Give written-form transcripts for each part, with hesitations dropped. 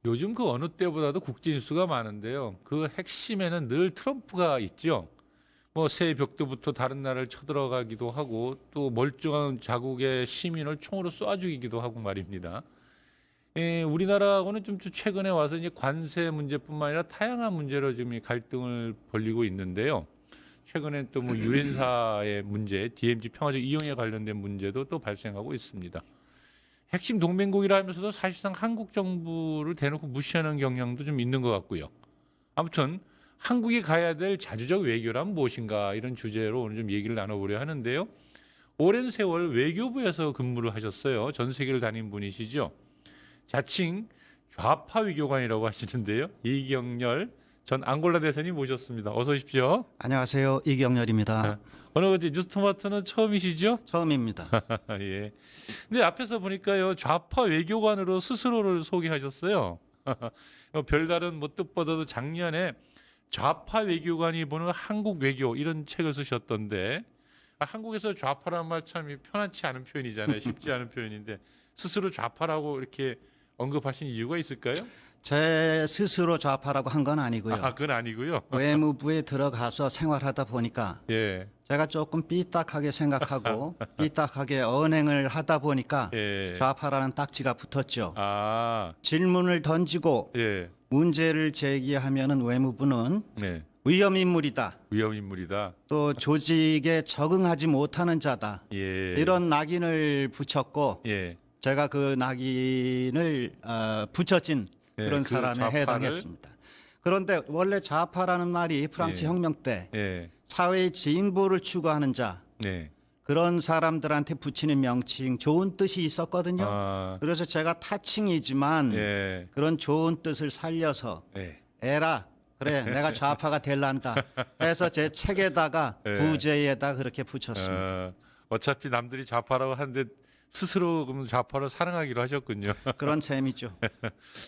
요즘 그 어느 때보다도 국제 뉴스가 많은데요. 그 핵심에는 늘 트럼프가 있죠. 뭐 새 벽두부터 다른 나라를 쳐들어가기도 하고 또 멀쩡한 자국의 시민을 총으로 쏴 죽이기도 하고 말입니다. 우리나라하고는 좀 최근에 와서 이제 관세 문제뿐만 아니라 다양한 문제로 지금 이 갈등을 벌이고 있는데요. 최근엔 또 뭐 유엔사의 문제, DMZ 평화적 이용에 관련된 문제도 또 발생하고 있습니다. 핵심 동맹국이라 하면서도 사실상 한국 정부를 대놓고 무시하는 경향도 좀 있는 것 같고요. 아무튼 한국이 가야 될 자주적 외교란 무엇인가 이런 주제로 오늘 좀 얘기를 나눠보려 하는데요. 오랜 세월 외교부에서 근무를 하셨어요. 전 세계를 다닌 분이시죠. 자칭 좌파 외교관이라고 하시는데요. 이경렬 전 앙골라 대사님 모셨습니다. 어서 오십시오. 안녕하세요. 이경렬입니다. 오늘 어제 뉴스토마토는 처음이시죠? 처음입니다. 예. 근데 앞에서 보니까요 좌파 외교관으로 스스로를 소개하셨어요. 별다른 뭐 뜻보다도 작년에 좌파 외교관이 보는 한국 외교 이런 책을 쓰셨던데 한국에서 좌파란 말 참 편안치 않은 표현이잖아요. 쉽지 않은 표현인데 스스로 좌파라고 이렇게 언급하신 이유가 있을까요? 제 스스로 좌파라고 한 건 아니고요. 그건 아니고요. 외무부에 들어가서 생활하다 보니까 예. 제가 조금 삐딱하게 생각하고 삐딱하게 언행을 하다 보니까 예. 좌파라는 딱지가 붙었죠. 아, 질문을 던지고 예. 문제를 제기하면은 외무부는 네. 위험인물이다. 위험인물이다. 또 조직에 적응하지 못하는 자다. 예. 이런 낙인을 붙였고 예. 제가 그 낙인을 붙여진 예, 그런 그 사람에 좌파를? 해당했습니다. 그런데 원래 좌파라는 말이 프랑스 예. 혁명 때 예. 사회의 진보를 추구하는 자 네. 그런 사람들한테 붙이는 명칭 좋은 뜻이 있었거든요. 아, 그래서 제가 타칭이지만 예. 그런 좋은 뜻을 살려서 예. 에라 그래 내가 좌파가 될란다 해서 제 책에다가 예. 부제에다 그렇게 붙였습니다. 어차피 남들이 좌파라고 하는데 스스로 그럼 좌파를 사랑하기로 하셨군요. 그런 셈이죠.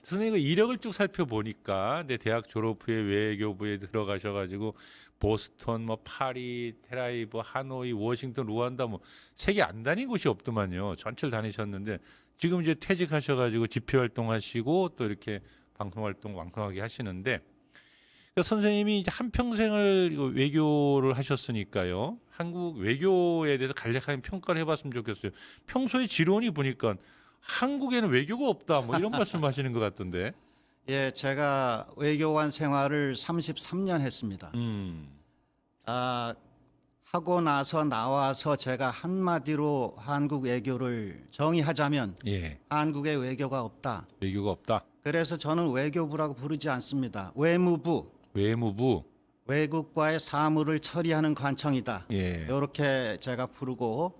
선생님 그 이력을 쭉 살펴보니까 내 대학 졸업 후에 외교부에 들어가셔가지고 보스턴, 뭐 파리, 텔아비브, 하노이, 워싱턴, 루안다 뭐 세계 안 다닌 곳이 없더만요. 전체를 다니셨는데 지금 이제 퇴직하셔가지고 집회 활동하시고 또 이렇게 방송 활동 왕성하게 하시는데 그러니까 선생님이 이제 한 평생을 외교를 하셨으니까요. 한국 외교에 대해서 간략하게 평가를 해봤으면 좋겠어요. 평소에 지론이 보니까 한국에는 외교가 없다 뭐 이런 말씀하시는 것 같던데. 예, 제가 외교관 생활을 33년 했습니다. 하고 나서 나와서 제가 한마디로 한국 외교를 정의하자면 예, 한국의 외교가 없다. 외교가 없다. 그래서 저는 외교부라고 부르지 않습니다. 외무부, 외무부. 외국과의 사무를 처리하는 관청이다. 예, 이렇게 제가 부르고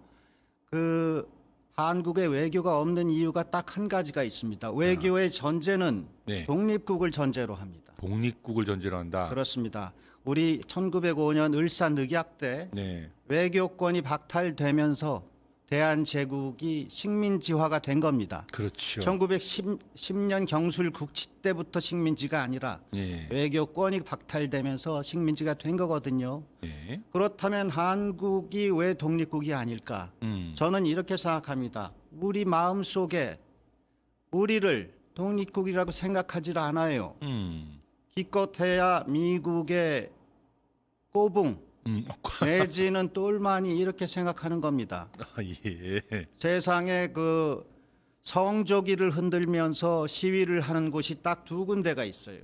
그 한국의 외교가 없는 이유가 딱 한 가지가 있습니다. 외교의 전제는 네. 독립국을 전제로 합니다. 독립국을 전제로 한다. 그렇습니다. 우리 1905년 을사늑약 때 네, 외교권이 박탈되면서 대한제국이 식민지화가 된 겁니다. 그렇죠. 1910년 경술 국치 때부터 식민지가 아니라 예, 외교권이 박탈되면서 식민지가 된 거거든요. 예, 그렇다면 한국이 왜 독립국이 아닐까? 저는 이렇게 생각합니다. 우리 마음속에 우리를 독립국이라고 생각하지 않아요. 기껏해야 미국의 꼬붕 내지는 똘마니 이렇게 생각하는 겁니다. 아, 예, 세상에 그 성조기를 흔들면서 시위를 하는 곳이 딱 두 군데가 있어요.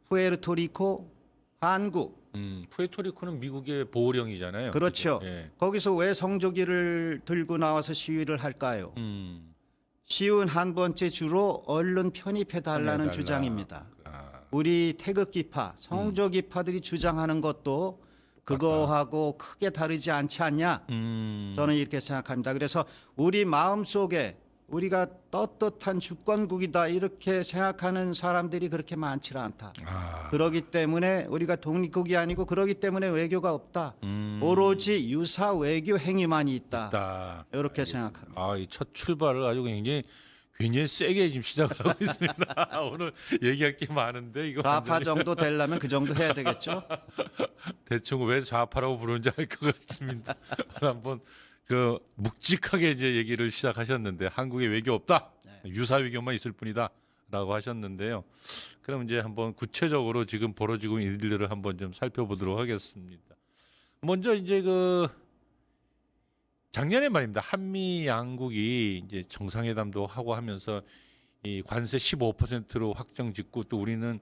푸에르토리코, 한국. 푸에토리코는 미국의 보호령이잖아요. 그렇죠. 그죠? 예, 거기서 왜 성조기를 들고 나와서 시위를 할까요? 쉬운 한 번째 주로 얼른 편입해 달라는 편입해달라. 주장입니다. 아, 우리 태극기파, 성조기파들이 주장하는 것도 그거하고 크게 다르지 않지 않냐? 저는 이렇게 생각합니다. 그래서 우리 마음속에 우리가 떳떳한 주권국이다 이렇게 생각하는 사람들이 그렇게 많지 않다. 아, 그러기 때문에 우리가 독립국이 아니고 그러기 때문에 외교가 없다. 오로지 유사 외교 행위만이 있다. 이렇게 생각합니다. 아, 이 첫 출발을 아주 굉장히 세게 지금 시작을 하고 있습니다. 오늘 얘기할 게 많은데 이거 좌파 완전히 정도 되려면 그 정도 해야 되겠죠? 대충 왜 좌파라고 부르는지 알 것 같습니다. 한번 그 묵직하게 이제 얘기를 시작하셨는데 한국에 외교 없다. 유사 외교만 있을 뿐이다. 있다라고 하셨는데요. 그럼 이제 한번 구체적으로 지금 벌어지고 있는 일들을 한번 좀 살펴보도록 하겠습니다. 먼저 이제 그 작년에 말입니다. 한미 양국이 이제 정상회담도 하고 하면서 이 관세 15%로 확정 짓고 또 우리는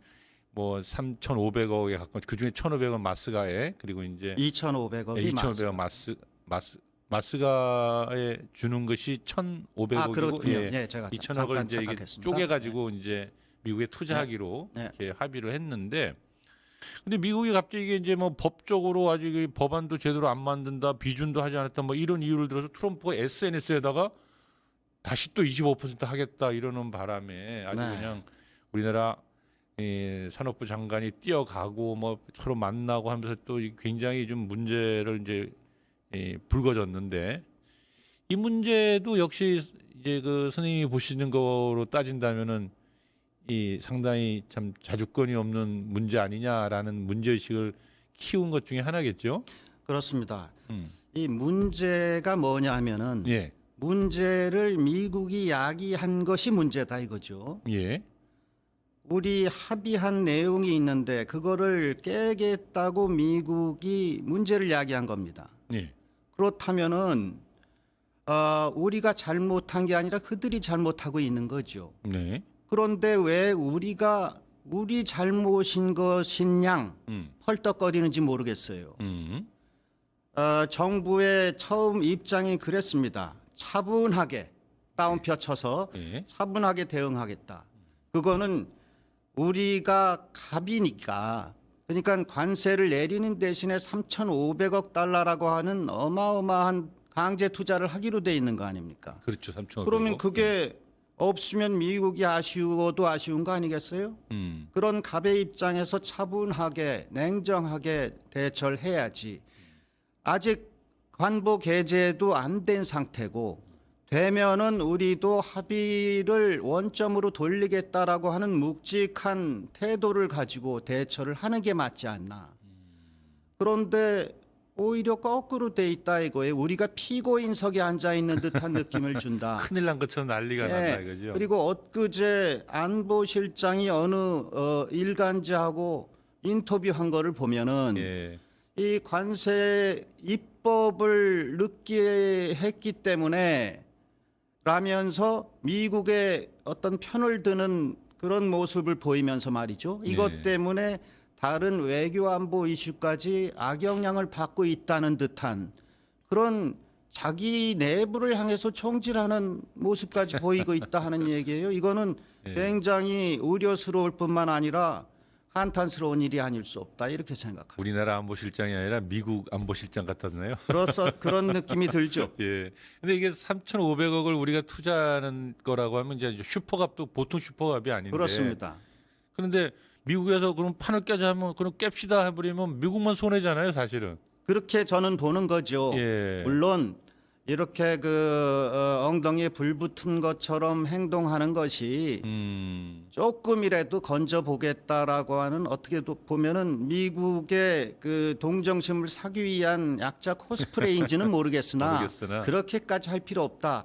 뭐 3,500억에 가까운 그중에 1,500원 마스가에 그리고 이제 2,500억이 2,500원 마스가에 주는 것이 1,500억이고 아, 그렇군요. 예, 제가 2,000억을 잠깐 이제 이게 착각했습니다. 쪼개 가지고 이제 미국에 투자하기로 네. 이렇게 합의를 했는데 근데 미국이 갑자기 이제 뭐 법적으로 아직 법안도 제대로 안 만든다, 비준도 하지 않았다, 뭐 이런 이유를 들어서 트럼프가 SNS에다가 다시 또 25% 하겠다 이러는 바람에 아주 네. 그냥 우리나라 산업부 장관이 뛰어가고 뭐 서로 만나고 하면서 또 굉장히 좀 문제를 이제 불거졌는데 이 문제도 역시 이제 그 선생님이 보시는 거로 따진다면은 이 상당히 참 자주권이 없는 문제 아니냐라는 문제의식을 키운 것 중에 하나겠죠. 그렇습니다. 이 문제가 뭐냐 하면은 예, 문제를 미국이 야기한 것이 문제다 이거죠. 예, 우리 합의한 내용이 있는데 그거를 깨겠다고 미국이 문제를 야기한 겁니다. 예. 그렇다면은 우리가 잘못한 게 아니라 그들이 잘못하고 있는 거죠. 네. 그런데 왜 우리가 우리 잘못인 것인 양 펄떡거리는지 모르겠어요. 정부의 처음 입장이 그랬습니다. 차분하게 따옴표 쳐서 예. 차분하게 대응하겠다. 그거는 우리가 갑이니까 그러니까 관세를 내리는 대신에 3,500억 달러라고 하는 어마어마한 강제 투자를 하기로 돼 있는 거 아닙니까? 그렇죠. 3,500억. 그러면 그게 없으면 미국이 아쉬워도 아쉬운 거 아니겠어요? 그런 갑의 입장에서 차분하게 냉정하게 대처를 해야지. 아직 관보 개제도 안 된 상태고 되면은 우리도 합의를 원점으로 돌리겠다라고 하는 묵직한 태도를 가지고 대처를 하는 게 맞지 않나. 그런데 오히려 거꾸로 돼 있다 이거예요. 우리가 피고인석에 앉아 있는 듯한 느낌을 준다. 큰일 난 것처럼 난리가 난다 이거죠. 그리고 엊그제 안보실장이 어느 일간지하고 인터뷰한 거를 보면은 예. 이 관세 입법을 늦게 했기 때문에 라면서 미국의 어떤 편을 드는 그런 모습을 보이면서 말이죠. 이것 네. 때문에 다른 외교 안보 이슈까지 악영향을 받고 있다는 듯한 그런 자기 내부를 향해서 총질하는 모습까지 보이고 있다 하는 얘기예요. 이거는 네. 굉장히 우려스러울 뿐만 아니라 한탄스러운 일이 아닐 수 없다 이렇게 생각합니다. 우리나라 안보실장이 아니라 미국 안보실장 같았네요. 그래서 그런 느낌이 들죠. 예. 근데 이게 3,500억을 우리가 투자하는 거라고 하면 이제 슈퍼갑도 보통 슈퍼갑이 아닌데. 그렇습니다. 그런데 미국에서 그럼 판을 깨자 하면 그럼 깹시다 해버리면 미국만 손해잖아요, 사실은. 그렇게 저는 보는 거죠. 예. 물론 이렇게 엉덩이에 불 붙은 것처럼 행동하는 것이 조금이라도 건져 보겠다라고 하는 어떻게 보면은 미국의 그 동정심을 사기 위한 약자 코스프레인지는 모르겠으나 그렇게까지 할 필요 없다.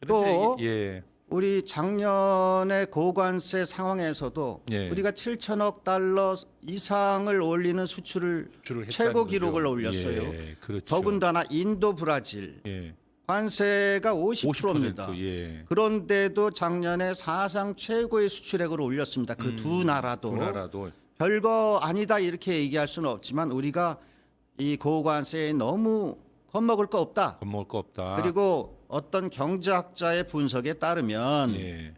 또 예. 우리 작년에 고관세 상황에서도 예. 우리가 7천억 달러 이상을 올리는 수출을 최고 기록을 올렸어요. 예. 그렇죠. 더군다나 인도, 브라질 예. 관세가 50%입니다. 예. 그런데도 작년에 사상 최고의 수출액을 올렸습니다. 그 두 나라도. 별거 아니다 이렇게 얘기할 수는 없지만 우리가 이 고관세에 너무 겁먹을 거 없다. 겁먹을 거 없다. 그리고 어떤 경제학자의 분석에 따르면 예.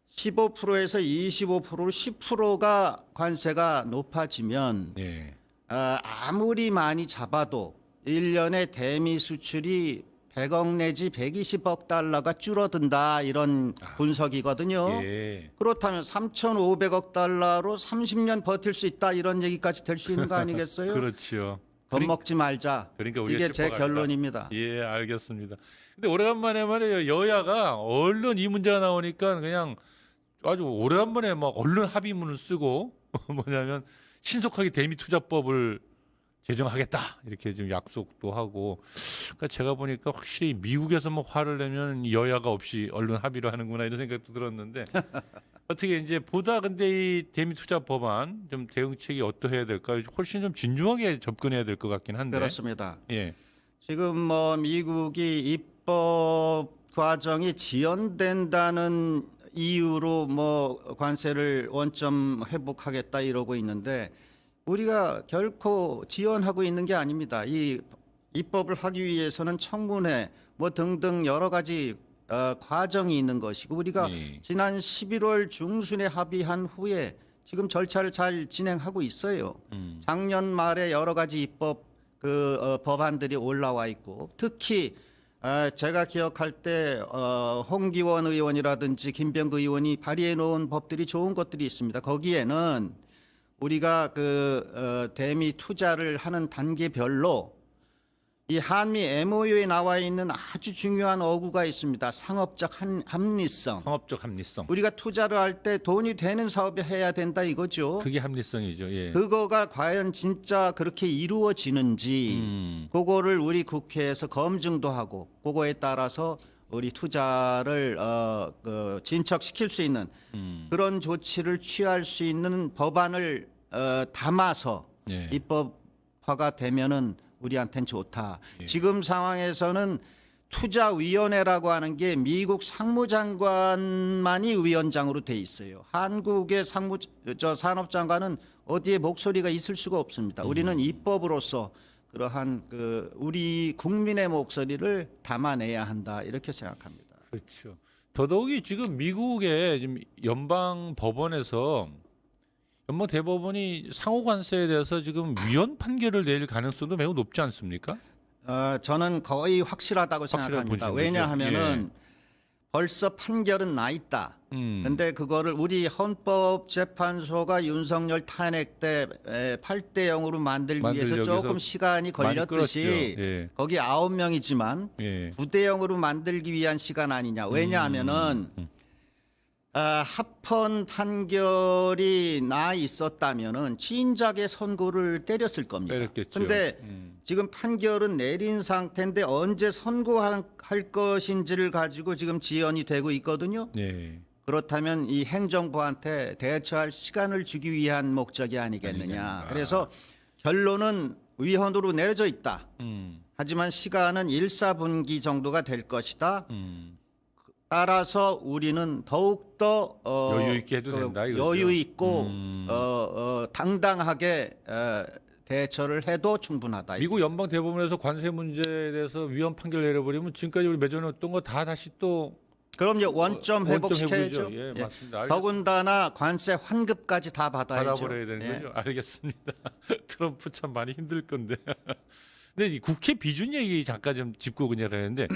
15%에서 25%로 10%가 관세가 높아지면 예. 아무리 많이 잡아도 1년에 대미 수출이 100억 내지 120억 달러가 줄어든다 이런 분석이거든요. 예. 그렇다면 3,500억 달러로 30년 버틸 수 있다 이런 얘기까지 될 수 있는 거 아니겠어요? 그렇죠. 겁먹지 말자. 그러니까 우리가 이게 제 슈퍼가니까. 결론입니다. 예, 알겠습니다. 근데 오래간만에 말이에요. 여야가 얼른 이 문제가 나오니까 그냥 아주 오래간만에 막 얼른 합의문을 쓰고 뭐냐면 신속하게 대미투자법을 제정하겠다 이렇게 좀 약속도 하고. 그러니까 제가 보니까 확실히 미국에서 뭐 화를 내면 여야가 없이 얼른 합의를 하는구나 이런 생각도 들었는데 어떻게 이제 보다 근데 이 대미 투자 법안 좀 대응책이 어떠해야 될까요? 훨씬 좀 진중하게 접근해야 될 것 같긴 한데. 그렇습니다. 예. 지금 뭐 미국이 입법 과정이 지연된다는 이유로 뭐 관세를 원점 회복하겠다 이러고 있는데 우리가 결코 지연하고 있는 게 아닙니다. 이 입법을 하기 위해서는 청문회 뭐 등등 여러 가지 과정이 있는 것이고 우리가 예. 지난 11월 중순에 합의한 후에 지금 절차를 잘 진행하고 있어요. 작년 말에 여러 가지 입법 법안들이 올라와 있고 특히 제가 기억할 때 홍기원 의원이라든지 김병구 의원이 발의해 놓은 법들이 좋은 것들이 있습니다. 거기에는 우리가 대미 투자를 하는 단계별로 이 한미 MOU에 나와 있는 아주 중요한 어구가 있습니다. 상업적 합리성. 상업적 합리성. 우리가 투자를 할 때 돈이 되는 사업에 해야 된다 이거죠. 그게 합리성이죠. 예. 그거가 과연 진짜 그렇게 이루어지는지 그거를 우리 국회에서 검증도 하고 그거에 따라서 우리 투자를 진척시킬 수 있는 그런 조치를 취할 수 있는 법안을 담아서 예. 입법화가 되면은 우리한테는 좋다. 예. 지금 상황에서는 투자위원회라고 하는 게 미국 상무장관만이 위원장으로 돼 있어요. 한국의 산업장관은 어디에 목소리가 있을 수가 없습니다. 우리는 입법으로서 그러한 우리 국민의 목소리를 담아내야 한다 이렇게 생각합니다. 그렇죠. 더더욱이 지금 미국의 지금 연방 법원에서 연방 대법원이 상호 관세에 대해서 지금 위헌 판결을 내릴 가능성도 매우 높지 않습니까? 저는 거의 확실하다고 생각합니다. 보시는 거죠? 왜냐하면은 벌써 판결은 나 있다. 근데 그거를 우리 헌법재판소가 윤석열 탄핵 때 8대 0으로 만들기 위해서 만들기 조금 위해서 시간이 많이 걸렸듯이 끌었죠. 예. 거기 9명이지만 예. 9대 0으로 만들기 위한 시간 아니냐. 왜냐하면은 합헌 판결이 나 있었다면은 진작에 선고를 때렸을 겁니다. 때렸겠죠. 근데 지금 판결은 내린 상태인데 언제 선고할 것인지를 가지고 지금 지연이 되고 있거든요. 예. 그렇다면 이 행정부한테 대처할 시간을 주기 위한 목적이 아니겠느냐. 아니겠는가. 그래서 결론은 위헌으로 내려져 있다. 하지만 시간은 1사분기 정도가 될 것이다. 따라서 우리는 더욱더 여유 있게 해도 된다, 이거죠? 여유 있고 당당하게 대처를 해도 충분하다. 미국 연방 대법원에서 관세 문제에 대해서 위헌 판결 내려버리면 지금까지 우리 맺어놨던 거 다 다시 또 그럼요 원점 회복시켜야죠. 회복이죠. 예, 예. 맞습니다. 더군다나 관세 환급까지 다 받아야죠. 받아버려야 되는 예. 거죠. 알겠습니다. 트럼프 참 많이 힘들 건데. 근데 이 국회 비준 얘기 잠깐 좀 짚고 그냥 가는데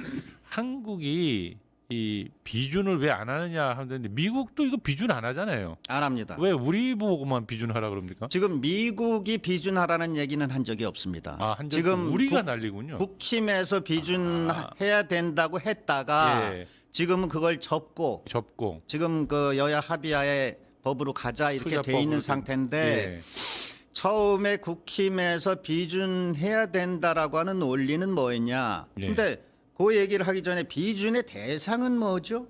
한국이 이 비준을 왜 안 하느냐 하는데 미국도 이거 비준 안 하잖아요. 안 합니다. 왜 우리 보고만 비준하라 그럽니까? 지금 미국이 비준하라는 얘기는 한 적이 없습니다. 한 지금 우리가 난리군요. 국힘에서 비준해야 된다고 했다가 예. 지금은 그걸 접고 지금 여야 합의하에 법으로 가자 이렇게 돼 있는 투자법으로 상태인데 예. 처음에 국힘에서 비준해야 된다라고 하는 논리는 뭐였냐? 예. 근데 그 얘기를 하기 전에 비준의 대상은 뭐죠?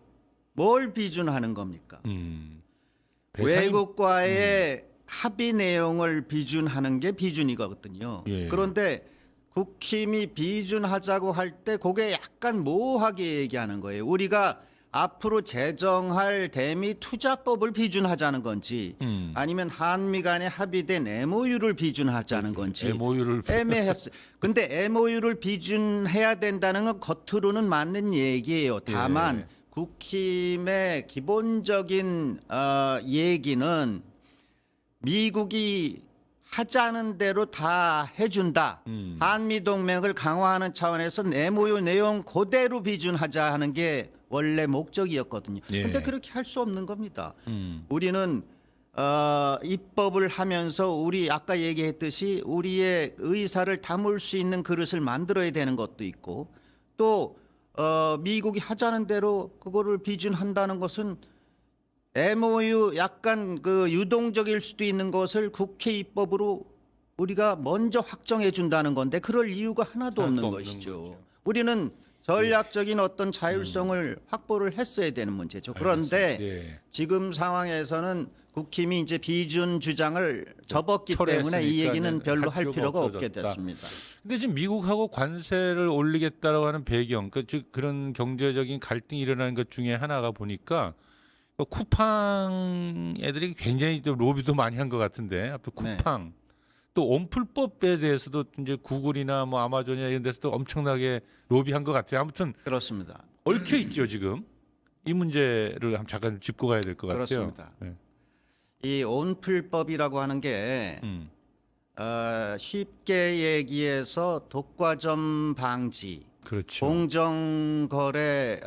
뭘 비준하는 겁니까? 외국과의 합의 내용을 비준하는 게 비준이거든요. 예. 그런데 국힘이 비준하자고 할 때 그게 약간 모호하게 얘기하는 거예요. 우리가 앞으로 제정할 대미 투자법을 비준하자는 건지 아니면 한미 간에 합의된 MOU를 비준하자는 건지 MOU를 애매했어요. 근데 MOU를 비준해야 된다는 건 겉으로는 맞는 얘기예요. 다만 예. 국힘의 기본적인 얘기는 미국이 하자는 대로 다 해준다. 한미 동맹을 강화하는 차원에서 MOU 내용 그대로 비준하자 하는 게 원래 목적이었거든요. 그런데 예. 그렇게 할 수 없는 겁니다. 우리는 입법을 하면서 우리 아까 얘기했듯이 우리의 의사를 담을 수 있는 그릇을 만들어야 되는 것도 있고 또 미국이 하자는 대로 그거를 비준한다는 것은 MOU 약간 유동적일 수도 있는 것을 국회 입법으로 우리가 먼저 확정해 준다는 건데 그럴 이유가 하나도 없는 것이죠. 거죠. 우리는 전략적인 어떤 자율성을 확보를 했어야 되는 문제죠. 그런데 예. 지금 상황에서는 국힘이 이제 비준 주장을 접었기 때문에 이 얘기는 별로 할 필요가 없게 됐습니다. 근데 지금 미국하고 관세를 올리겠다라고 하는 배경, 즉 그런 경제적인 갈등이 일어나는 것 중에 하나가 보니까 쿠팡 애들이 굉장히 좀 로비도 많이 한 것 같은데, 앞으로 쿠팡 또 온풀법에 대해서도 이제 구글이나 뭐 아마존이나 이런 데서도 엄청나게 로비한 것 같아요. 아무튼 그렇습니다. 얽혀 있죠 지금. 이 문제를 한번 잠깐 짚고 가야 될 것 같아요. 그렇습니다. 네. 이 온풀법이라고 하는 게 쉽게 얘기해서 독과점 방지, 그렇죠. 공정거래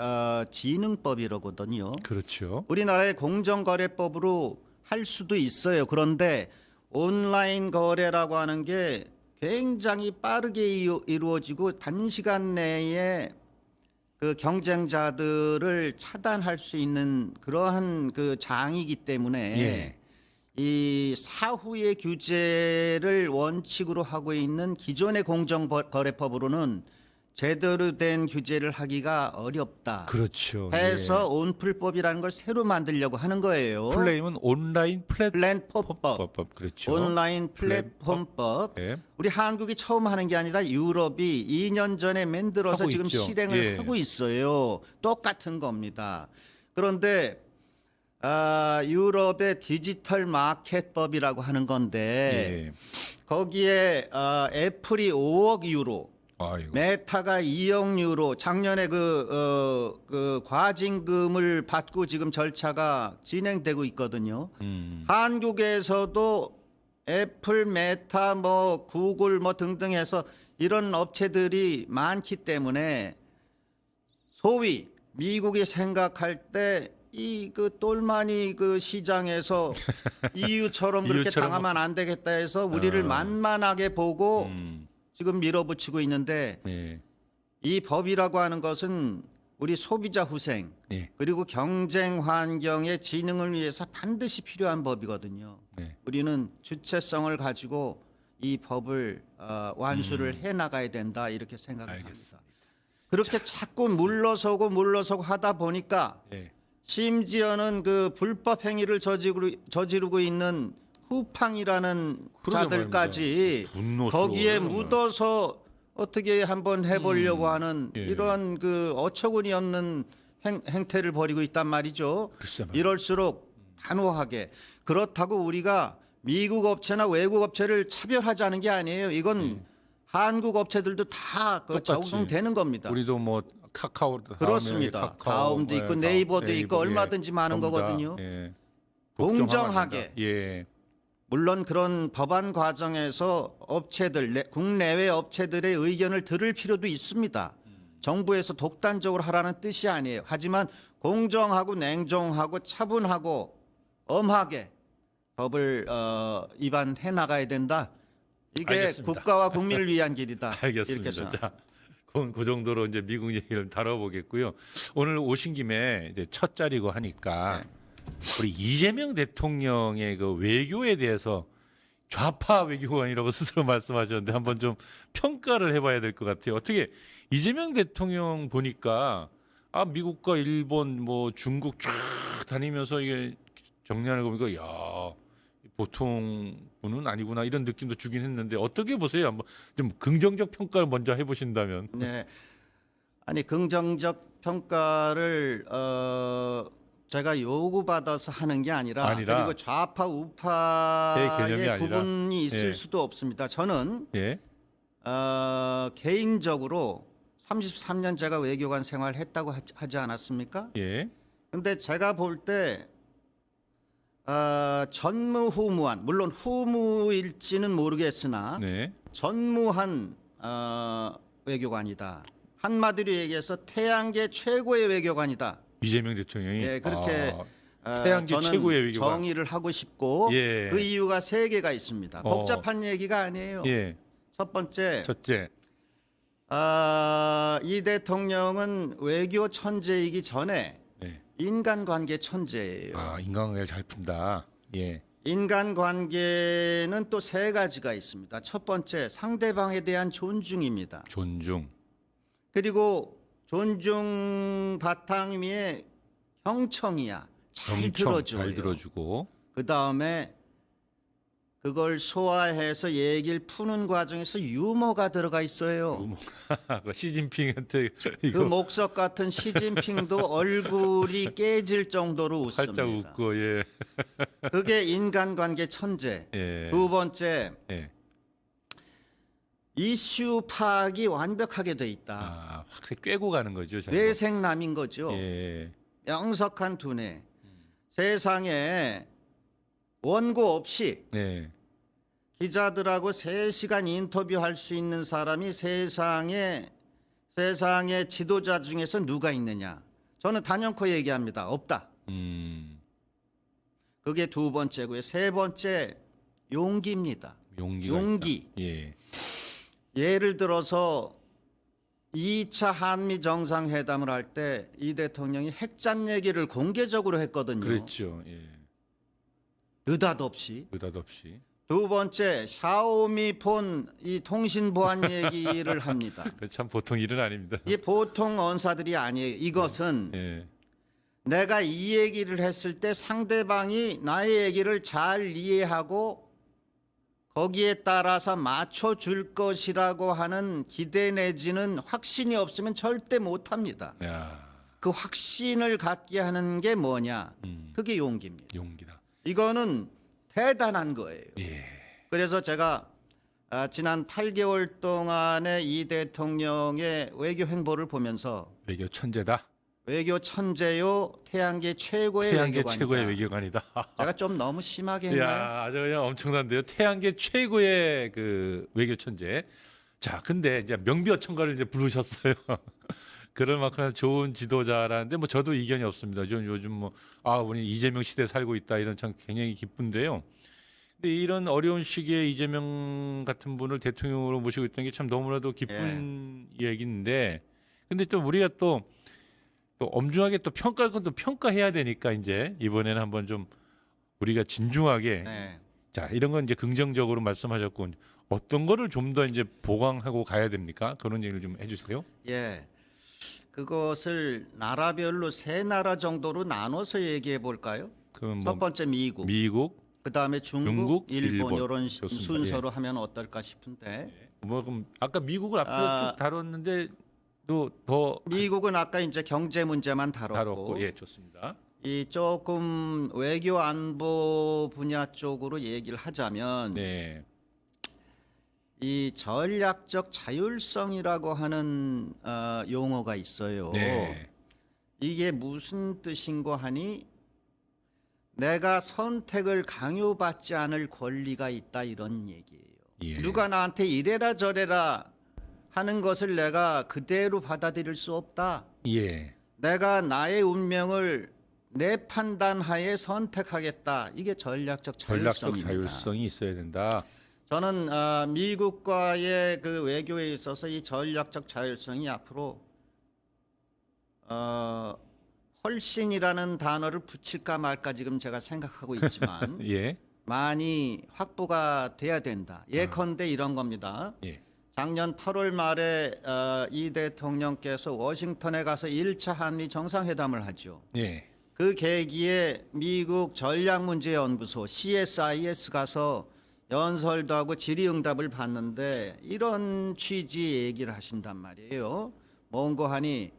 진흥법이라거든요. 그렇죠. 우리나라의 공정거래법으로 할 수도 있어요. 그런데 온라인 거래라고 하는 게 굉장히 빠르게 이루어지고 단시간 내에 그 경쟁자들을 차단할 수 있는 그러한 그 장이기 때문에 예. 이 사후의 규제를 원칙으로 하고 있는 기존의 공정거래법으로는 제대로 된 규제를 하기가 어렵다. 그렇죠. 해서 온풀법이라는 걸 새로 만들려고 하는 거예요. 플레임은 온라인 플랫폼법, 플랫폼법. 그렇죠. 온라인 플랫폼법. 예. 우리 한국이 처음 하는 게 아니라 유럽이 2년 전에 만들어서 하고 지금 있죠. 실행을 예. 하고 있어요. 똑같은 겁니다. 그런데 유럽의 디지털 마켓법이라고 하는 건데 예. 거기에 애플이 5억 유로, 아이고. 메타가 2억 유로, 작년에 그 과징금을 받고 지금 절차가 진행되고 있거든요. 한국에서도 애플, 메타, 뭐 구글 뭐 등등 해서 이런 업체들이 많기 때문에 소위 미국이 생각할 때 이 그 똘마니 그 시장에서 EU처럼 그렇게 EU 처럼 당하면 안 되겠다 해서 우리를 만만하게 보고 음. 지금 밀어붙이고 있는데 예. 이 법이라고 하는 것은 우리 소비자 후생 예. 그리고 경쟁 환경의 진흥을 위해서 반드시 필요한 법이거든요. 네. 우리는 주체성을 가지고 이 법을 완수를 해 나가야 된다 이렇게 생각합니다. 알겠습니다. 그렇게 자꾸 물러서고 하다 보니까 예. 심지어는 그 불법 행위를 저지르고 있는 후팡이라는 그러게 자들까지 분노스러워요, 거기에 정말. 묻어서 어떻게 한번 해보려고 하는 예. 이러한 그 어처구니 없는 행태를 벌이고 있단 말이죠. 글쎄 말이야. 이럴수록 단호하게 그렇다고 우리가 미국 업체나 외국 업체를 차별하자는 게 아니에요. 이건 한국 업체들도 다 그 똑같이. 적용되는 겁니다. 우리도 뭐 카카오 그렇습니다. 다음도 있고 네이버도 있고 얼마든지 많은 전부 다, 거거든요. 예. 공정하게. 걱정하면 안 된다. 예. 물론 그런 법안 과정에서 업체들, 국내외 업체들의 의견을 들을 필요도 있습니다. 정부에서 독단적으로 하라는 뜻이 아니에요. 하지만 공정하고 냉정하고 차분하고 엄하게 법을 입안해 나가야 된다. 이게 알겠습니다. 국가와 국민을 위한 길이다. 이렇게 알겠습니다. 생각합니다. 자, 그 정도로 이제 미국 얘기를 다뤄보겠고요. 오늘 오신 김에 이제 첫 자리고 하니까 우리 이재명 대통령의 그 외교에 대해서 좌파 외교관이라고 스스로 말씀하셨는데 한번 좀 평가를 해봐야 될 것 같아요. 어떻게 이재명 대통령 보니까 미국과 일본 뭐 중국 쫙 다니면서 이게 정리하는 거 보니까 야 보통 분은 아니구나 이런 느낌도 주긴 했는데 어떻게 보세요? 한번 좀 긍정적 평가를 먼저 해보신다면. 네. 아니 긍정적 평가를 제가 요구받아서 하는 게 아니라 그리고 좌파 우파의 개념이 아니라. 구분이 있을 예. 수도 없습니다. 저는 예. 개인적으로 33년 제가 외교관 생활했다고 하지 않았습니까? 예. 근데 제가 볼 때 전무후무한 물론 후무일지는 모르겠으나 네. 전무한 외교관이다. 한마디로 얘기해서 태양계 최고의 외교관이다. 이재명 대통령이 예, 그렇게 태양계 저는 최고의 외교관. 정의를 하고 싶고 예. 그 이유가 세 개가 있습니다. 복잡한 얘기가 아니에요. 예. 첫 번째, 첫째. 이 대통령은 외교 천재이기 전에 네. 인간관계 천재예요. 인간관계를 잘 푼다. 예. 인간관계는 또 세 가지가 있습니다. 첫 번째, 상대방에 대한 존중입니다. 존중. 그리고 존중 바탕 위에 형청이야. 잘 들어줘요. 잘 들어주고. 그 다음에 그걸 소화해서 얘기를 푸는 과정에서 유머가 들어가 있어요. 그 시진핑한테 그 이거 목석 같은 시진핑도 얼굴이 깨질 정도로 웃습니다. 살짝 웃고 예. 그게 인간관계 천재. 예. 두 번째, 예. 이슈 파악이 완벽하게 돼 있다. 아, 확실히 꿰고 가는 거죠. 자기가. 뇌생남인 거죠. 예. 영석한 두뇌. 세상에 원고 없이 네. 기자들하고 3시간 인터뷰할 수 있는 사람이 세상의 지도자 중에서 누가 있느냐? 저는 단연코 얘기합니다. 없다. 그게 두 번째고요. 세 번째 용기입니다. 용기. 있다. 예. 예를 들어서 2차 한미 정상회담을 할 때 이 대통령이 핵잠 얘기를 공개적으로 했거든요. 그렇죠. 예. 느닷없이. 느닷없이. 두 번째 샤오미 폰 이 통신 보안 얘기를 합니다. 그 참 보통 일은 아닙니다. 이 보통 언사들이 아니에요. 이것은 예. 내가 이 얘기를 했을 때 상대방이 나의 얘기를 잘 이해하고 거기에 따라서 맞춰줄 것이라고 하는 기대 내지는 확신이 없으면 절대 못합니다. 야. 그 확신을 갖게 하는 게 뭐냐? 그게 용기입니다. 용기다. 이거는 대단한 거예요. 예. 그래서 제가 지난 8개월 동안의 이 대통령의 외교 행보를 보면서 외교 천재다. 외교 천재요, 태양계 최고의 태양계 외교관이다. 최고의 외교관이다. 제가 좀 너무 심하게 했나요? 야, 아주 그냥 엄청난데요. 태양계 최고의 그 외교 천재. 자, 근데 이제 명비어천가를 이제 부르셨어요. 그럴 만큼 좋은 지도자라는데 뭐 저도 이견이 없습니다. 좀 요즘 뭐 우리 이재명 시대 살고 있다 이런 참 굉장히 기쁜데요. 근데 이런 어려운 시기에 이재명 같은 분을 대통령으로 모시고 있다는 게 참 너무나도 기쁜 얘기인데, 근데 또 우리가 또 엄중하게 또 평가할 건 또 평가해야 되니까 이제 이번에는 한번 좀 우리가 진중하게 네. 자 이런 건 이제 긍정적으로 말씀하셨고 어떤 거를 좀 더 이제 보강하고 가야 됩니까? 그런 얘기를 좀 해주세요. 예. 그것을 나라별로 3나라 정도로 나눠서 얘기해 볼까요? 그럼 첫 번째 미국, 미국, 그다음에 중국, 중국, 일본 일본. 이런 좋습니다. 순서로 하면 어떨까 싶은데 뭐 그럼 아까 미국을 앞서 쭉 다뤘는데 또 더 미국은 아까 이제 경제 문제만 다뤘고 예 좋습니다. 이 조금 외교 안보 분야 쪽으로 얘기를 하자면 네. 이 전략적 자율성이라고 하는 용어가 있어요. 네. 이게 무슨 뜻인고 하니 내가 선택을 강요받지 않을 권리가 있다 이런 얘기예요. 예. 누가 나한테 이래라 저래라 하는 것을 내가 그대로 받아들일 수 없다. 예. 내가 나의 운명을 내 판단하에 선택하겠다. 이게 전략적 전략적 자율성입니다. 자율성이 있어야 된다. 저는 미국과의 그 외교에 있어서 이 전략적 자율성이 앞으로 훨씬이라는 단어를 붙일까 말까 지금 제가 생각하고 있지만 예. 많이 확보가 돼야 된다. 예컨대 이런 겁니다. 예. 작년 8월 말에 이 대통령께서 워싱턴에 가서 1차 한미 정상회담을 하죠. 예. 그 계기에 미국 전략문제연구소 CSIS 가서 연설도 하고 질의응답을 받는데 이런 취지의 얘기를 하신단 말이에요. 뭔고 하니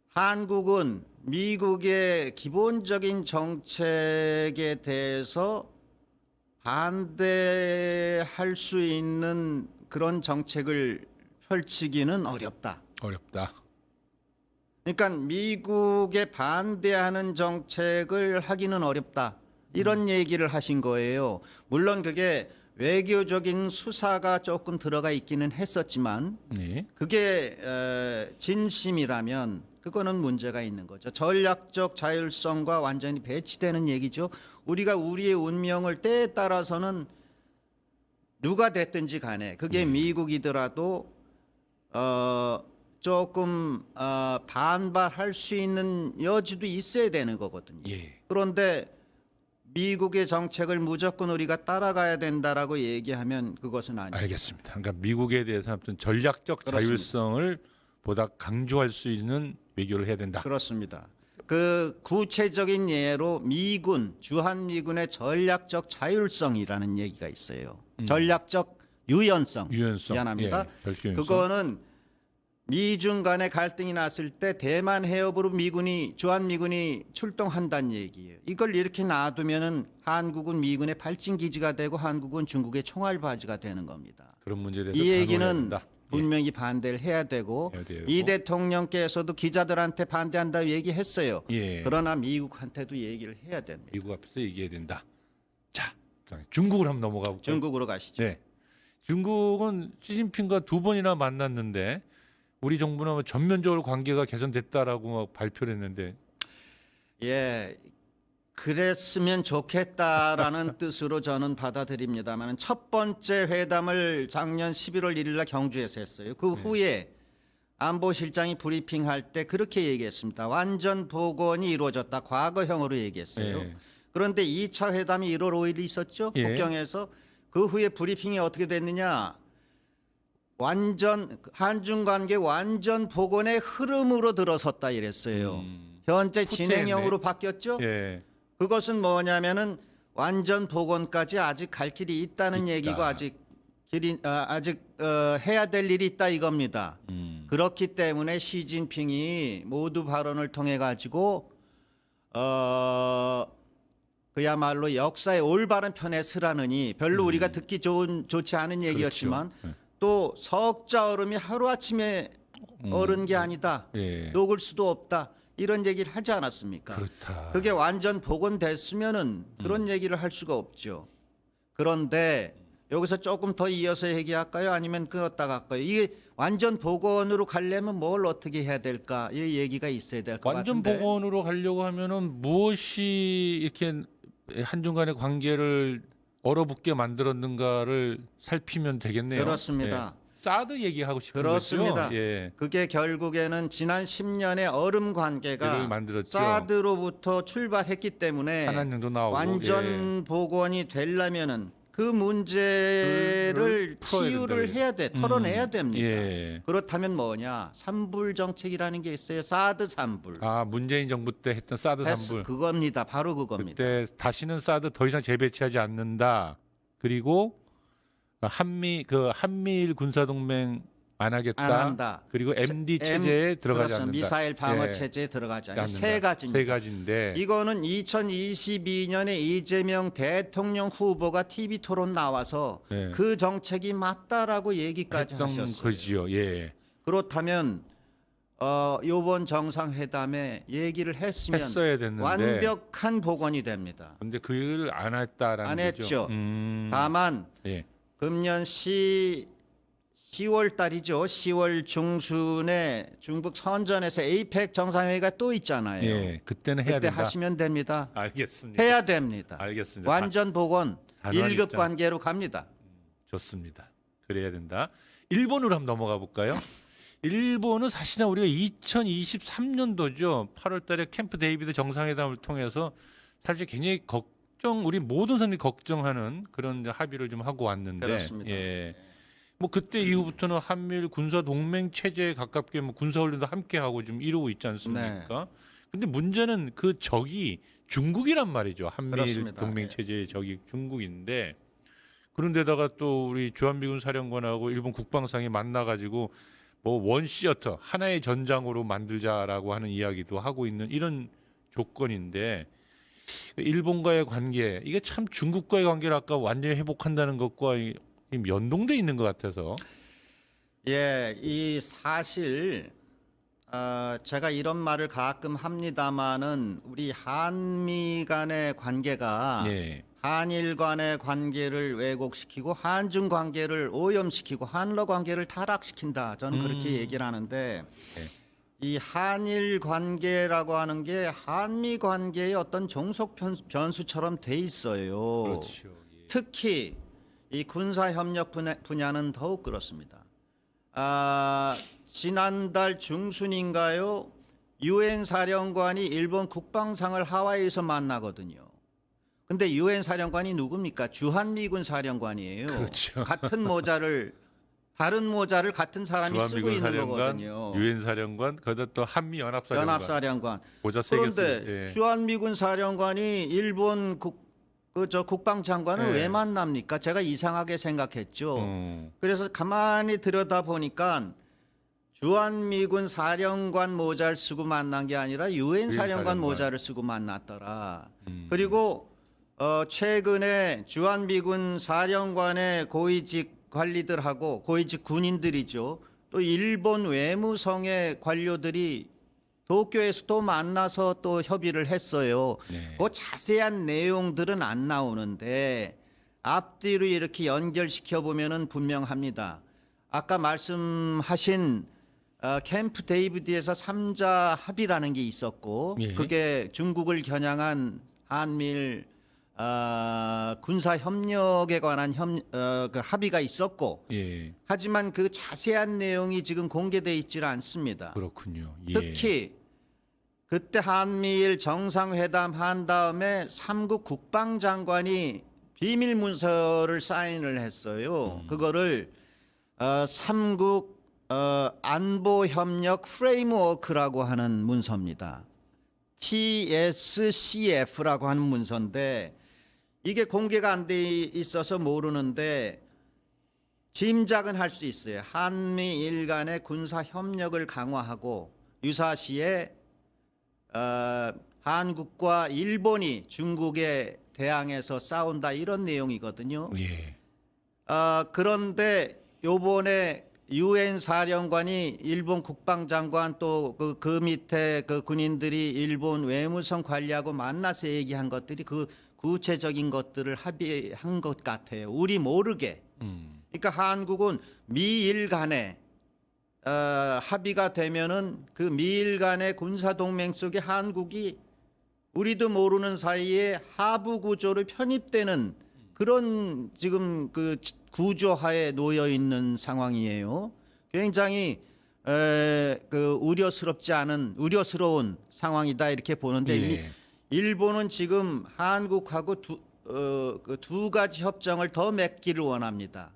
한국은 미국의 기본적인 정책에 대해서 반대할 수 있는 그런 정책을 펼치기는 어렵다. 어렵다. 그러니까 미국에 반대하는 정책을 하기는 어렵다. 이런 얘기를 하신 거예요. 물론 그게 외교적인 수사가 조금 들어가 있기는 했었지만 네. 그게 진심이라면 그거는 문제가 있는 거죠. 전략적 자율성과 완전히 배치되는 얘기죠. 우리가 우리의 운명을 때에 따라서는 누가 됐든지 간에 그게 미국이더라도 조금 반발할 수 있는 여지도 있어야 되는 거거든요. 예. 그런데 미국의 정책을 무조건 우리가 따라가야 된다라고 얘기하면 그것은 아니에요. 알겠습니다. 그러니까 미국에 대해서 아무튼 전략적 그렇습니다. 자율성을 보다 강조할 수 있는 외교를 해야 된다. 그렇습니다. 그 구체적인 예로 미군, 주한미군의 전략적 자율성이라는 얘기가 있어요. 전략적 유연성. 미안합니다. 별도 유연성. 그거는 미중 간의 갈등이 났을 때 대만 해협으로 주한미군이 출동한다는 얘기예요. 이걸 이렇게 놔두면은 한국은 미군의 발진 기지가 되고 한국은 중국의 총알바지가 되는 겁니다. 그런 문제에 대해서 이 단호해야 얘기는 된다. 분명히 반대를 해야 되고 이 대통령께서도 기자들한테 반대한다고 얘기했어요. 예. 그러나 미국한테도 얘기를 해야 됩니다. 미국 앞에서 얘기해야 된다. 자, 중국을 한번 넘어가 볼까요? 중국으로 가시죠. 네. 중국은 시진핑과 두 번이나 만났는데 우리 정부는 뭐 전면적으로 관계가 개선됐다라고 막 발표를 했는데 예, 그랬으면 좋겠다라는 뜻으로 저는 받아들입니다만 첫 번째 회담을 작년 11월 1일 날 경주에서 했어요. 그 후에 안보실장이 브리핑할 때 그렇게 얘기했습니다. 완전 복원이 이루어졌다. 과거형으로 얘기했어요. 예. 그런데 2차 회담이 1월 5일 있었죠. 예. 북경에서. 그 후에 브리핑이 어떻게 됐느냐. 한중 관계 완전 복원의 흐름으로 들어섰다 이랬어요. 현재 후퇴했네. 진행형으로 바뀌었죠. 예. 그것은 뭐냐면은 완전 복원까지 아직 갈 길이 있다는 있다. 얘기고 아직 해야 될 일이 있다 이겁니다. 그렇기 때문에 시진핑이 모두 발언을 통해 가지고 그야말로 역사의 올바른 편에 서라느니 별로 우리가 듣기 좋지 않은 얘기였지만 그렇죠. 또 석자 얼음이 하루아침에 얼은 게 아니다. 예. 녹을 수도 없다. 이런 얘기를 하지 않았습니까? 그렇다. 그게 완전 복원됐으면은 그런 얘기를 할 수가 없죠. 그런데 여기서 조금 더 이어서 얘기할까요? 아니면 끊었다 갈까요? 이게 완전 복원으로 가려면 뭘 어떻게 해야 될까? 이 얘기가 있어야 될 것 완전 같은데. 복원으로 가려고 하면은 무엇이 이렇게 한중 간의 관계를 얼어붙게 만들었는가를 살피면 되겠네요. 그렇습니다. 예. 사드 얘기하고 싶은 그렇습니다. 거죠. 예. 그게 결국에는 지난 10년의 얼음 관계가 를 만들었죠. 사드로부터 출발했기 때문에 한한령도 나오고 완전 복원이 되려면은 그 문제를 그를 풀어야 치유를 된다. 해야 돼, 털어내야 됩니다. 예. 그렇다면 뭐냐? 삼불 정책이라는 게 있어요. 사드 삼불. 아 문재인 정부 때 했던 사드 삼불. 그겁니다. 바로 그겁니다. 그때 다시는 사드 더 이상 재배치하지 않는다. 그리고 한미일 군사 동맹 안 하겠다. 안 한다. 그리고 MD 체제에 들어가지 그렇습니다. 않는다. 미사일 방어 예. 체제에 들어가지 않는다. 않는다. 세 가지입니다. 세 가지인데 이거는 2022년에 이재명 대통령 후보가 TV 토론 나와서 예. 그 정책이 맞다라고 얘기까지 했던 하셨어요. 거지요. 예. 그렇다면 이번 정상회담에 얘기를 했으면 했어야 됐는데 완벽한 복원이 됩니다. 근데 그 일을 안 했다라는 안 거죠. 했죠. 다만 예. 금년 10월 달이죠. 10월 중순에 중북 선전에서 에이펙 정상회의가 또 있잖아요. 예. 그때는 해야 그때 된다. 하시면 됩니다. 알겠습니다. 해야 됩니다. 알겠습니다. 완전 복원 단호한 1급 입장. 관계로 갑니다. 좋습니다. 그래야 된다. 일본으로 한번 넘어가 볼까요? 일본은 사실은 우리가 2023년도죠. 8월 달에 캠프 데이비드 정상회담을 통해서 사실 굉장히 우리 모든 사람들이 걱정하는 그런 합의를 좀 하고 왔는데 그렇습니다. 예. 뭐 그때 이후부터는 한미일 군사 동맹 체제에 가깝게 뭐 군사 훈련도 함께 하고 좀 이루고 있지 않습니까? 근데 문제는 그 적이 중국이란 말이죠. 한미일 그렇습니다. 동맹 체제의 적이 중국인데 그런데다가 또 우리 주한미군 사령관하고 일본 국방상이 만나가지고 뭐 원시어터 하나의 전장으로 만들자라고 하는 이야기도 하고 있는 이런 조건인데 일본과의 관계 이게 참 중국과의 관계를 아까 완전히 회복한다는 것과 연동돼 있는 것 같아서 예, 이 사실 제가 이런 말을 가끔 합니다마는 우리 한미 간의 관계가 예. 한일 간의 관계를 왜곡시키고 한중 관계를 오염시키고 한러 관계를 타락시킨다. 저는 그렇게 얘기를 하는데 네. 이 한일 관계라고 하는 게 한미 관계의 어떤 종속 변수처럼 돼 있어요. 그렇죠. 예. 특히 이 군사 협력 분야는 더욱 그렇습니다. 지난달 중순인가요? 유엔 사령관이 일본 국방상을 하와이에서 만나거든요. 근데 유엔 사령관이 누굽니까? 주한미군 사령관이에요. 그렇죠. 같은 모자를 다른 모자를 같은 사람이 쓰고 주한미군 있는 사령관, 거거든요. 유엔 사령관, 거기다 또 한미 연합사령관. 연합사령관. 모자 세개 그런데 쓰. 예. 주한미군 사령관이 일본 국방장관을 네. 왜 만납니까? 제가 이상하게 생각했죠. 음. 그래서 가만히 들여다 보니까 주한미군 사령관 모자를 쓰고 만난 게 아니라 유엔 사령관 사령관. 모자를 쓰고 만났더라. 그리고 최근에 주한미군 사령관의 고위직 관리들하고 고위직 군인들이죠. 또 일본 외무성의 관료들이 도쿄에서 또 만나서 또 협의를 했어요. 네. 그 자세한 내용들은 안 나오는데 앞뒤로 이렇게 연결시켜 보면은 분명합니다. 아까 말씀하신 캠프 데이비드에서 3자 합의라는 게 있었고 예. 그게 중국을 겨냥한 한미일 군사 협력에 관한 그 합의가 있었고 예. 하지만 그 자세한 내용이 지금 공개돼 있지는 않습니다. 그렇군요. 예. 특히 그때 한미일 정상회담 한 다음에 3국 국방장관이 비밀 문서를 사인을 했어요. 그거를 3국 안보협력 프레임워크라고 하는 문서입니다. TSCF라고 하는 문서인데 이게 공개가 안 돼 있어서 모르는데 짐작은 할 수 있어요. 한미일 간의 군사 협력을 강화하고 유사시에 한국과 일본이 중국에 대항해서 싸운다 이런 내용이거든요. 예. 그런데 요번에 유엔 사령관이 일본 국방장관 또 그 밑에 그 군인들이 일본 외무성 관리하고 만나서 얘기한 것들이 그 구체적인 것들을 합의한 것 같아요. 우리 모르게. 그러니까 한국은 미일 간에 합의가 되면은 그 미일 간의 군사 동맹 속에 한국이 우리도 모르는 사이에 하부 구조로 편입되는 그런 지금 그 구조하에 놓여 있는 상황이에요. 굉장히 그 우려스러운 상황이다 이렇게 보는데 예. 일본은 지금 한국하고 그 두 가지 협정을 더 맺기를 원합니다.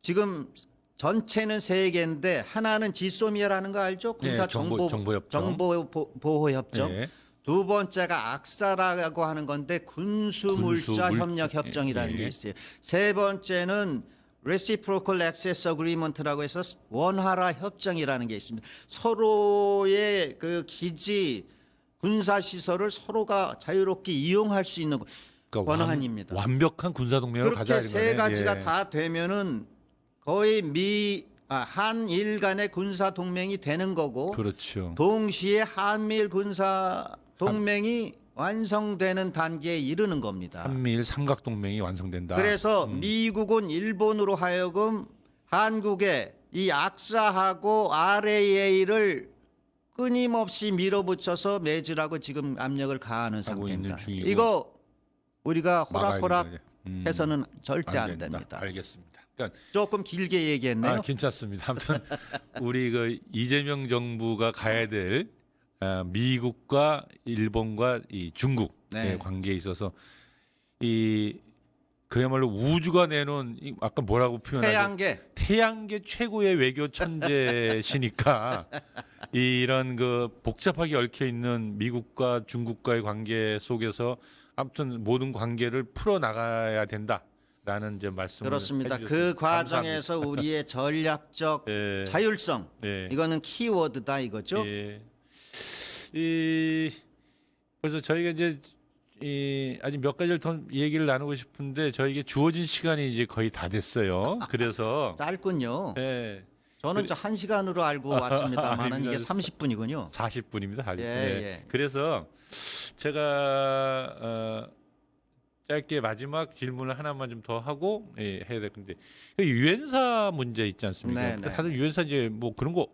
지금 전체는 세 개인데 하나는 지소미아라는 거 알죠? 군사 예, 정보협정. 정보 보호 협정. 예. 두 번째가 악사라고 하는 건데 군수물자 협력 협정이라는 게 있어요. 세 번째는 Reciprocal Access Agreement라고 해서 원활화 협정이라는 게 있습니다. 서로의 그 기지 군사 시설을 서로가 자유롭게 이용할 수 있는 그러니까 권한입니다. 완벽한 군사 동맹을 가져야 그렇게 되는 세 가지가 예. 다 되면은 거의 한일 간의 군사 동맹이 되는 거고 그렇죠. 동시에 한미일 군사 동맹이 완성되는 단계에 이르는 겁니다. 한미일 삼각 동맹이 완성된다. 그래서 미국은 일본으로 하여금 한국에 이 악사하고 RAA를 끊임없이 밀어붙여서 맺으라고 지금 압력을 가하는 하고 있는 상태입니다. 중이고. 이거 우리가 막아야 호락호락 된다. 해서는 절대 안 된다. 됩니다. 알겠습니다. 그러니까 조금 길게 얘기했네요. 괜찮습니다. 아무튼 우리 그 이재명 정부가 가야 될 미국과 일본과 이 중국의 네. 관계에 있어서 이 그야말로 우주가 내놓은 아까 뭐라고 표현하죠? 태양계 최고의 외교 천재시니까 이런 그 복잡하게 얽혀 있는 미국과 중국과의 관계 속에서 아무튼 모든 관계를 풀어 나가야 된다라는 이제 말씀을 그렇습니다. 해주셨습니다. 그 과정에서 우리의 전략적 예. 자율성 예. 이거는 키워드다 이거죠. 예. 그래서 저희가 이제 아직 몇 가지를 더 얘기를 나누고 싶은데 저에게 주어진 시간이 이제 거의 다 됐어요. 그래서 짧군요. 예. 저는 저 1시간으로 알고 왔습니다만은 아닙니다. 이게 30분이군요. 40분입니다. 40분. 예. 그래서 제가 짧게 마지막 질문을 하나만 좀 더 하고 해야 될 건데 유엔사 문제 있지 않습니까? 네, 네. 다들 유엔사 이제 뭐 그런 거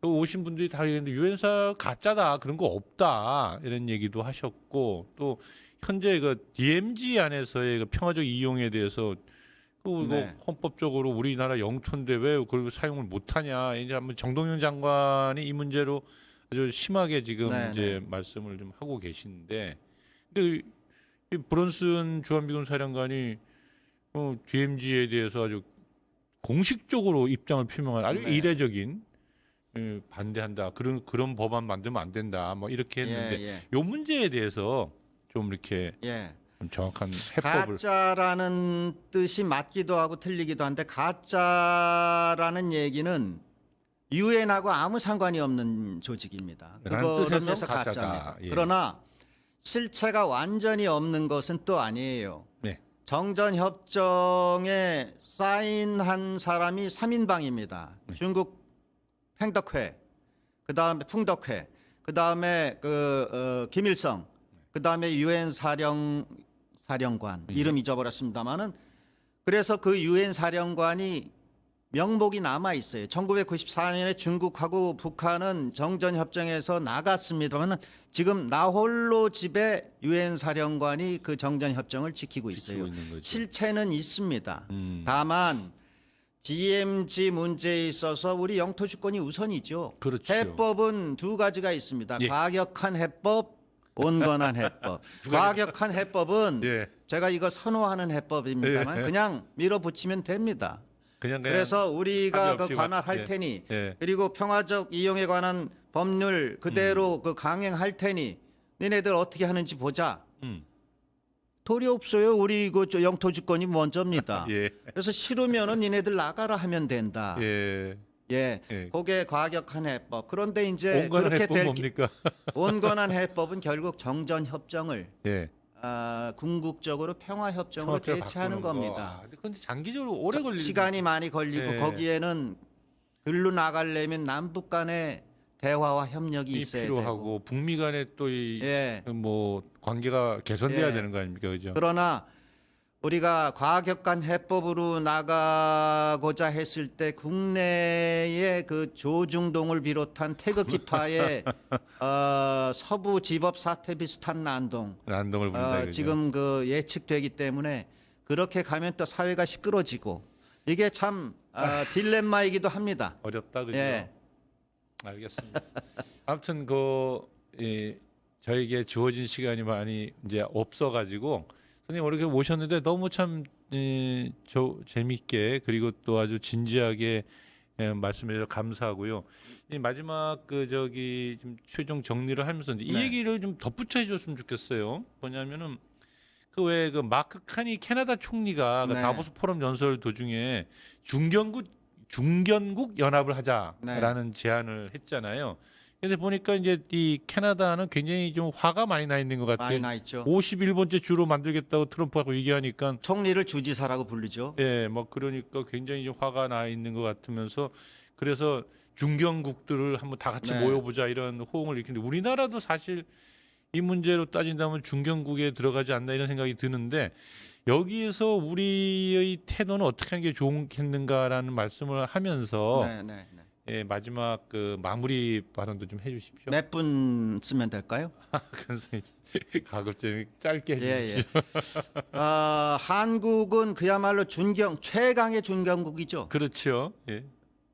여기 오신 분들이 다 얘기했는데 유엔사 가짜다 그런 거 없다 이런 얘기도 하셨고 또 현재 그 DMZ 안에서의 그 평화적 이용에 대해서 네. 헌법적으로 우리나라 영토인데 왜 그걸 사용을 못하냐 이제 한번 정동영 장관이 이 문제로 아주 심하게 지금 네, 이제 말씀을 좀 하고 계시는데 근데 이 브론슨 주한미군 사령관이 DMZ에 대해서 아주 공식적으로 입장을 표명한 아주 네. 이례적인 반대한다. 그런 법안 만들면 안 된다. 뭐 이렇게 했는데 예, 요 문제에 대해서 좀 이렇게 예. 좀 정확한 해법을 가짜라는 뜻이 맞기도 하고 틀리기도 한데 가짜라는 얘기는 유엔하고 아무 상관이 없는 조직입니다. 라는 그거로 뜻에서 해서 가짜다. 가짜입니다. 예. 그러나 실체가 완전히 없는 것은 또 아니에요. 네. 정전협정에 사인한 사람이 3인방입니다. 네. 중국 팽덕회, 그다음에 풍덕회, 그다음에 김일성, 그다음에 유엔 사령관 이름 잊어버렸습니다만은 그래서 그 유엔 사령관이 명목이 남아 있어요. 1994년에 중국하고 북한은 정전 협정에서 나갔습니다만은 지금 나홀로 집에 유엔 사령관이 그 정전 협정을 지키고 있어요. 있는 거죠. 실체는 있습니다. 음. 다만 DMZ 문제에 있어서 우리 영토 주권이 우선이죠. 그렇죠. 해법은 두 가지가 있습니다. 예. 과격한 해법, 온건한 해법. 과격한 해법은 예. 제가 이거 선호하는 해법입니다만 예. 그냥 밀어붙이면 됩니다. 그냥 그래서 우리가 합의 그 없이 관할할 예. 테니 예. 그리고 평화적 이용에 관한 법률 그대로 그 강행할 테니 니네들 어떻게 하는지 보자. 도리 없어요. 우리 그 영토 주권이 먼저입니다. 예. 그래서 싫으면은 니네들 나가라 하면 된다. 예. 예. 예. 그게 과격한 해법. 그런데 이제 온건한 그렇게 해법 뭡니까? 온건한 해법은 결국 정전 협정을 예. 궁극적으로 평화 협정으로 평화협정 대체하는 바꾸는 거. 겁니다. 근데 장기적으로 오래 걸리는 시간이 많이 걸리고 예. 거기에는 글로 나가려면 남북 간의 대화와 협력이 있어야 필요하고 북미 간에 또 이 되고. 예. 뭐 관계가 개선돼야 예. 되는 거 아닙니까, 그죠? 그러나 우리가 과격한 해법으로 나가고자 했을 때 국내의 그 조중동을 비롯한 태극기파의 서부 지법 사태 비슷한 난동 난동을 부른다 이거죠. 지금 그 예측되기 때문에 그렇게 가면 또 사회가 시끄러지고 이게 참 딜레마이기도 합니다. 어렵다, 그죠? 예. 알겠습니다. 아무튼 저에게 주어진 시간이 많이 이제 없어가지고 선생님 이렇게 모셨는데 너무 참 재밌게 그리고 또 아주 진지하게 말씀해주셔서 감사하고요. 이 마지막 좀 최종 정리를 하면서 이 네. 얘기를 좀 덧붙여 해줬으면 좋겠어요. 뭐냐면은 그 마크 카니 캐나다 총리가 그 네. 다보스 포럼 연설 도중에 중견국 연합을 하자라는 제안을 했잖아요. 근데 보니까 이제 이 캐나다는 굉장히 좀 화가 많이 나 있는 것 많이 같아요. 나 있죠. 51번째 주로 만들겠다고 트럼프하고 얘기하니까 총리를 주지사라고 부르죠. 예, 뭐 그러니까 굉장히 좀 화가 나 있는 것 같으면서 그래서 중견국들을 한번 다 같이 네. 모여보자 이런 호응을 일으키는데 우리나라도 사실 이 문제로 따진다면 중견국에 들어가지 않나 이런 생각이 드는데 여기에서 우리의 태도는 어떻게 하는 게 좋겠는가라는 말씀을 하면서 네, 네, 네. 예, 마지막 마무리 발언도 좀 해주십시오. 몇 분 쓰면 될까요? 선생님 가급적 짧게 해주십시오. 예, 예. 한국은 그야말로 최강의 중견국이죠. 그렇죠. 예.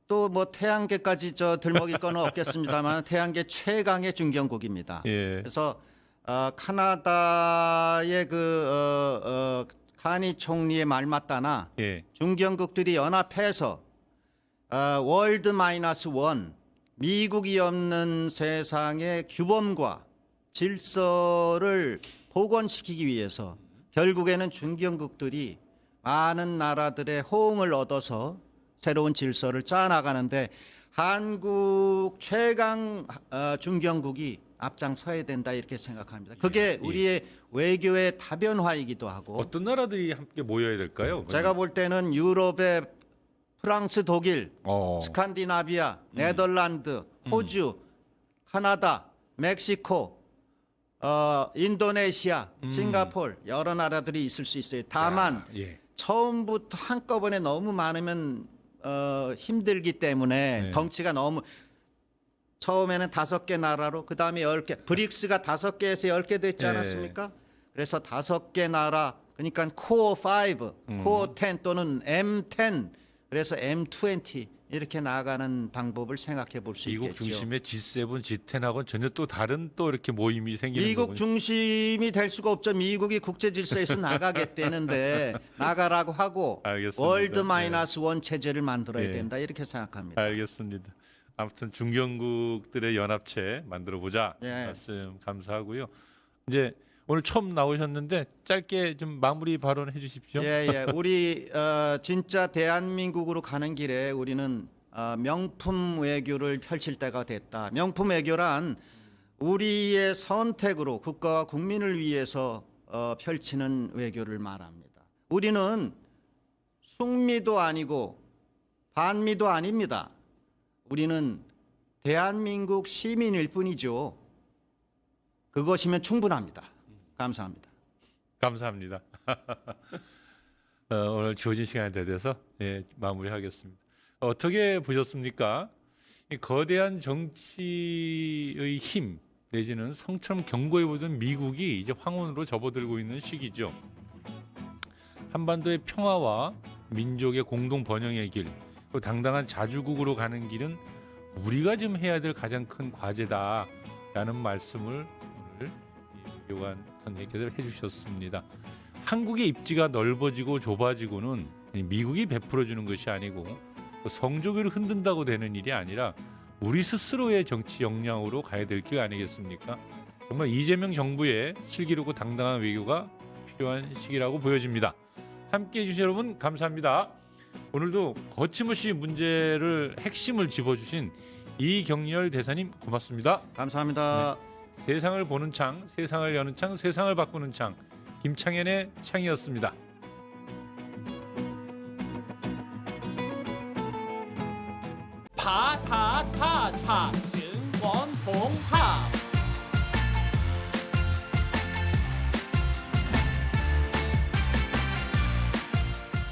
또 뭐 태양계까지 들먹일 건 없겠습니다만 태양계 최강의 중견국입니다. 예. 그래서 카나다의 카니 총리의 말 맞다나 예. 중견국들이 연합해서 월드 마이너스 원 미국이 없는 세상의 규범과 질서를 복원시키기 위해서 결국에는 중견국들이 많은 나라들의 호응을 얻어서 새로운 질서를 짜나가는데 한국 최강 중견국이 앞장서야 된다 이렇게 생각합니다. 그게 우리의 외교의 다변화이기도 하고 어떤 나라들이 함께 모여야 될까요? 제가 볼 때는 유럽의 프랑스, 독일, 어. 스칸디나비아, 네덜란드, 호주, 카나다, 멕시코, 인도네시아, 싱가포르 여러 나라들이 있을 수 있어요. 다만 야, 예. 처음부터 한꺼번에 너무 많으면 힘들기 때문에 네. 덩치가 너무 처음에는 5개 나라로 그 다음에 10개 브릭스가 5개에서 10개 됐지 네. 않았습니까? 그래서 5개 나라 그러니까 코어 5, 코어 10 또는 M10 그래서 M20 이렇게 나아가는 방법을 생각해 볼 수 있겠죠. 미국 중심의 G7, G10하고는 전혀 또 다른 또 이렇게 모임이 생기는 미국 거군요. 중심이 될 수가 없죠. 미국이 국제 질서에서 나가겠다는데 나가라고 하고 알겠습니다. 월드 마이너스 원 체제를 만들어야 네. 된다 이렇게 생각합니다. 알겠습니다. 아무튼 중견국들의 연합체 만들어 보자 예. 말씀 감사하고요. 이제 오늘 처음 나오셨는데 짧게 좀 마무리 발언해 주십시오. 예. 우리 진짜 대한민국으로 가는 길에 우리는 명품 외교를 펼칠 때가 됐다. 명품 외교란 우리의 선택으로 국가와 국민을 위해서 펼치는 외교를 말합니다. 우리는 숙미도 아니고 반미도 아닙니다. 우리는 대한민국 시민일 뿐이죠. 그것이면 충분합니다. 감사합니다. 감사합니다. 오늘 주어진 시간에 대해서 마무리하겠습니다. 어떻게 보셨습니까? 이 거대한 정치의 힘 내지는 성처럼 견고해 보던 미국이 이제 황혼으로 접어들고 있는 시기죠. 한반도의 평화와 민족의 공동 번영의 길, 또 당당한 자주국으로 가는 길은 우리가 지금 해야 될 가장 큰 과제다라는 말씀을 오늘 교관 선생님께서 해주셨습니다. 한국의 입지가 넓어지고 좁아지고는 미국이 베풀어주는 것이 아니고 성조기를 흔든다고 되는 일이 아니라 우리 스스로의 정치 역량으로 가야 될 길 아니겠습니까? 정말 이재명 정부의 슬기롭고 당당한 외교가 필요한 시기라고 보여집니다. 함께해 주신 여러분 감사합니다. 오늘도 거침없이 문제를 핵심을 짚어주신 이경렬 대사님 고맙습니다. 감사합니다. 세상을 보는 창, 세상을 여는 창, 세상을 바꾸는 창, 김창현의 창이었습니다. 파타타타 증권봉합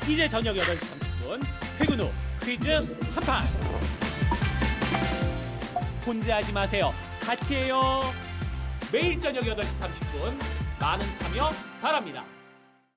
이제 저녁 8시 30분 퇴근 후 퀴즈 한판 혼자 하지 마세요. 같이 해요. 매일 저녁 8시 30분 많은 참여 바랍니다.